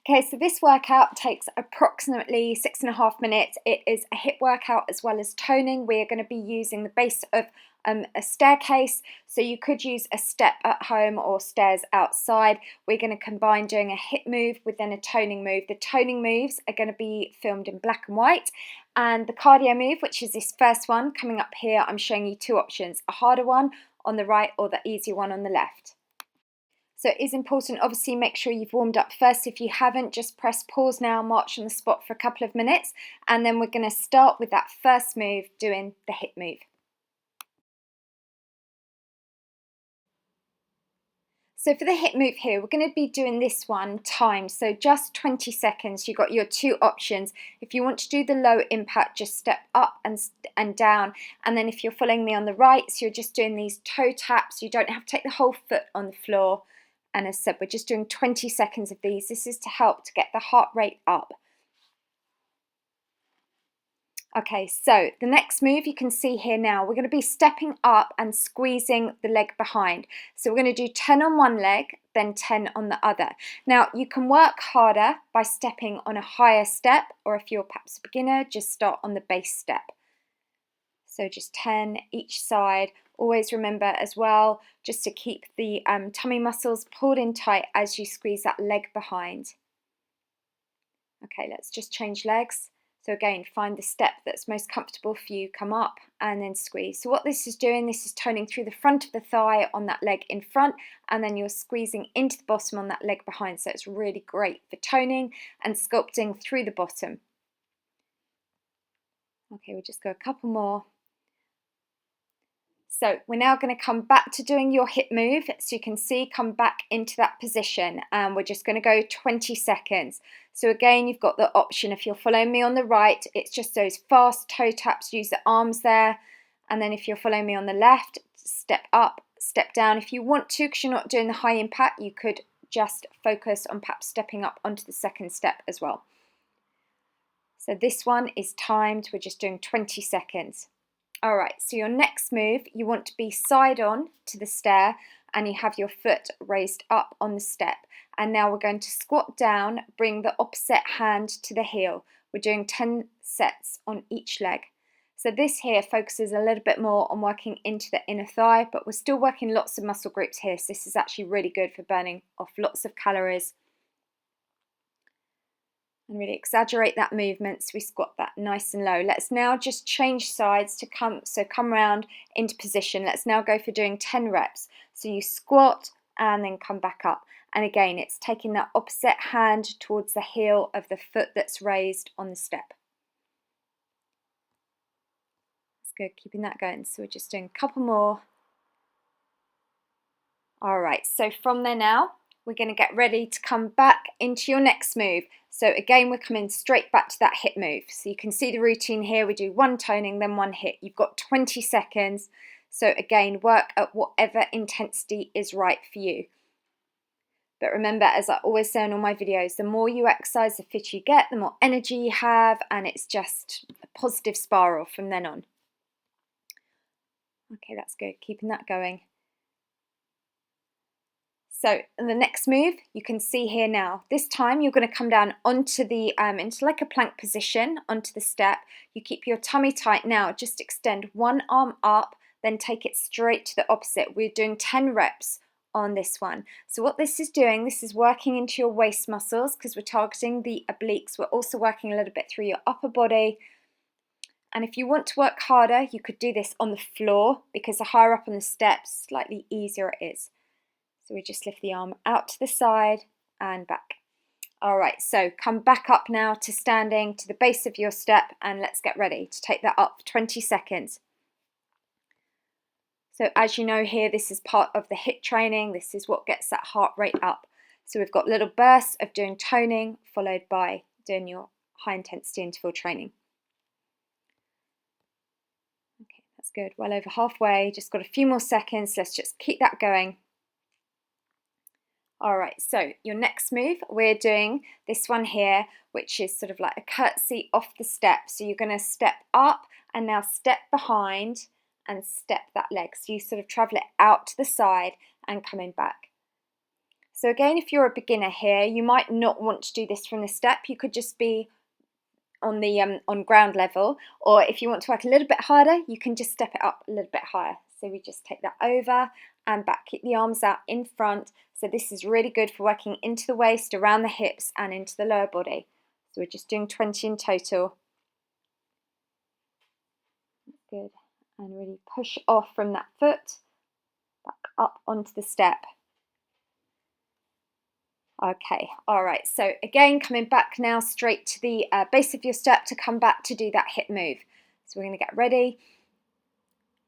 Okay, so this workout takes approximately 6.5 minutes. It is a HIIT workout as well as toning. We are going to be using the base of a staircase, so you could use a step at home or stairs outside. We're going to combine doing a HIIT move with then a toning move. The toning moves are going to be filmed in black and white, and the cardio move, which is this first one coming up here, I'm showing you two options, a harder one on the right or the easier one on the left. So it is important, obviously, make sure you've warmed up first. If you haven't, just press pause now, march on the spot for a couple of minutes, and then we're going to start with that first move, doing the HIIT move. So for the HIIT move here, we're going to be doing this one timed, so just 20 seconds. You've got your two options. If you want to do the low impact, just step up and down, and then if you're following me on the right, so you're just doing these toe taps. You don't have to take the whole foot on the floor. And as I said, we're just doing 20 seconds of these. This is to help to get the heart rate up. Okay, so the next move you can see here now, we're going to be stepping up and squeezing the leg behind. So we're going to do 10 on one leg, then 10 on the other. Now, you can work harder by stepping on a higher step, or if you're perhaps a beginner, just start on the base step. So just 10 each side. Always remember as well, just to keep the tummy muscles pulled in tight as you squeeze that leg behind. Okay, let's just change legs. So again, find the step that's most comfortable for you, come up and then squeeze. So what this is doing, this is toning through the front of the thigh on that leg in front, and then you're squeezing into the bottom on that leg behind. So it's really great for toning and sculpting through the bottom. Okay, we'll just go a couple more. So we're now going to come back to doing your HIIT move. So you can see, come back into that position, and we're just going to go 20 seconds. So again, you've got the option, if you're following me on the right, it's just those fast toe taps, use the arms there. And then if you're following me on the left, step up, step down. If you want to, because you're not doing the high impact, you could just focus on perhaps stepping up onto the second step as well. So this one is timed, we're just doing 20 seconds. Alright, so your next move, you want to be side on to the stair, and you have your foot raised up on the step. And now we're going to squat down, bring the opposite hand to the heel. We're doing 10 sets on each leg. So this here focuses a little bit more on working into the inner thigh, but we're still working lots of muscle groups here, so this is actually really good for burning off lots of calories. And really exaggerate that movement, so we squat that nice and low. Let's now just change sides to come round into position. Let's now go for doing 10 reps. So you squat and then come back up. And again, it's taking that opposite hand towards the heel of the foot that's raised on the step. That's good, keeping that going. So we're just doing a couple more. All right, so from there now, we're going to get ready to come back into your next move. So again, we're coming straight back to that HIIT move. So you can see the routine here. We do one toning, then one HIIT. You've got 20 seconds. So again, work at whatever intensity is right for you. But remember, as I always say in all my videos, the more you exercise, the fitter you get, the more energy you have, and it's just a positive spiral from then on. Okay, that's good. Keeping that going. So in the next move, you can see here now, this time you're going to come down onto the, into like a plank position, onto the step. You keep your tummy tight now, just extend one arm up, then take it straight to the opposite. We're doing 10 reps on this one. So what this is doing, this is working into your waist muscles because we're targeting the obliques. We're also working a little bit through your upper body. And if you want to work harder, you could do this on the floor because the higher up on the steps, slightly easier it is. So we just lift the arm out to the side and back. All right, so come back up now to standing to the base of your step, and let's get ready to take that up 20 seconds. So as you know here, this is part of the HIIT training. This is what gets that heart rate up. So we've got little bursts of doing toning followed by doing your high intensity interval training. Okay, that's good. Well over halfway, just got a few more seconds. Let's just keep that going. All right, so your next move, we're doing this one here, which is sort of like a curtsy off the step. So you're going to step up and now step behind and step that leg. So you sort of travel it out to the side and coming back. So again, if you're a beginner here, you might not want to do this from the step. You could just be on the on ground level, or if you want to work a little bit harder, you can just step it up a little bit higher. So we just take that over and back, keep the arms out in front. So this is really good for working into the waist, around the hips and into the lower body. So we're just doing 20 in total. Good. And really push off from that foot, back up onto the step. Okay, all right, so again, coming back now straight to the base of your step to come back to do that hip move. So we're going to get ready.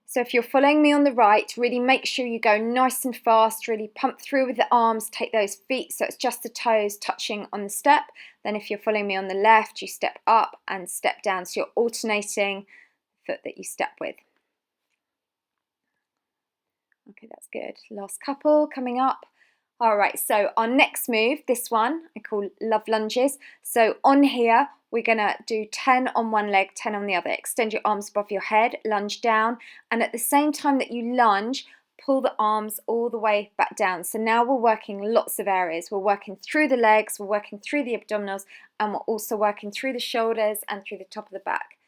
So if you're following me on the right, really make sure you go nice and fast, really pump through with the arms, take those feet so it's just the toes touching on the step. Then if you're following me on the left, you step up and step down. So you're alternating the foot that you step with. Okay, that's good. Last couple coming up. All right, so our next move, this one, I call love lunges. So on here, we're gonna do 10 on one leg, 10 on the other. Extend your arms above your head, lunge down, and at the same time that you lunge, pull the arms all the way back down. So now we're working lots of areas. We're working through the legs, we're working through the abdominals, and we're also working through the shoulders and through the top of the back.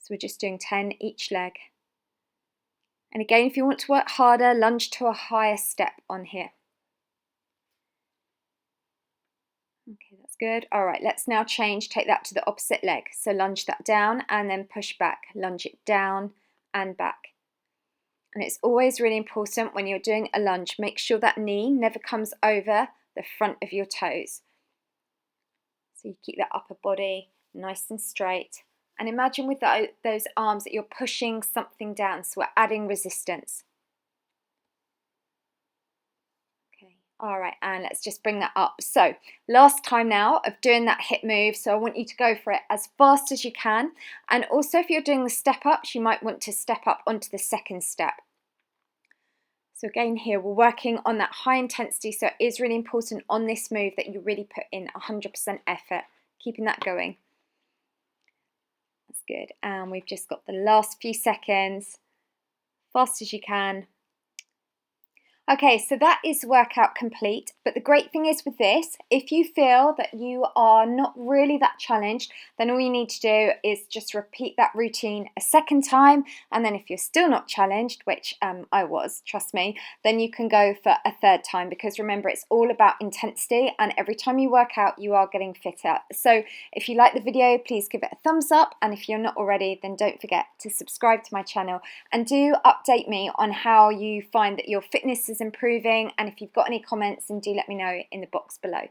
So we're just doing 10 each leg. And again, if you want to work harder, lunge to a higher step on here. Okay, that's good. All right, let's now change, take that to the opposite leg. So lunge that down and then push back, lunge it down and back. And it's always really important when you're doing a lunge, make sure that knee never comes over the front of your toes. So you keep that upper body nice and straight. And imagine with those arms that you're pushing something down, so we're adding resistance. Okay, all right, and let's just bring that up. So last time now of doing that hip move, so I want you to go for it as fast as you can. And also if you're doing the step ups, you might want to step up onto the second step. So again here, we're working on that high intensity, so it is really important on this move that you really put in 100% effort, keeping that going. That's good. And we've just got the last few seconds, fast as you can. Okay, so that is workout complete, but the great thing is with this, if you feel that you are not really that challenged, then all you need to do is just repeat that routine a second time, and then if you're still not challenged, which I was, trust me, then you can go for a third time, because remember, it's all about intensity, and every time you work out, you are getting fitter. So if you like the video, please give it a thumbs up, and if you're not already, then don't forget to subscribe to my channel, and do update me on how you find that your fitness is improving, and if you've got any comments, then do let me know in the box below.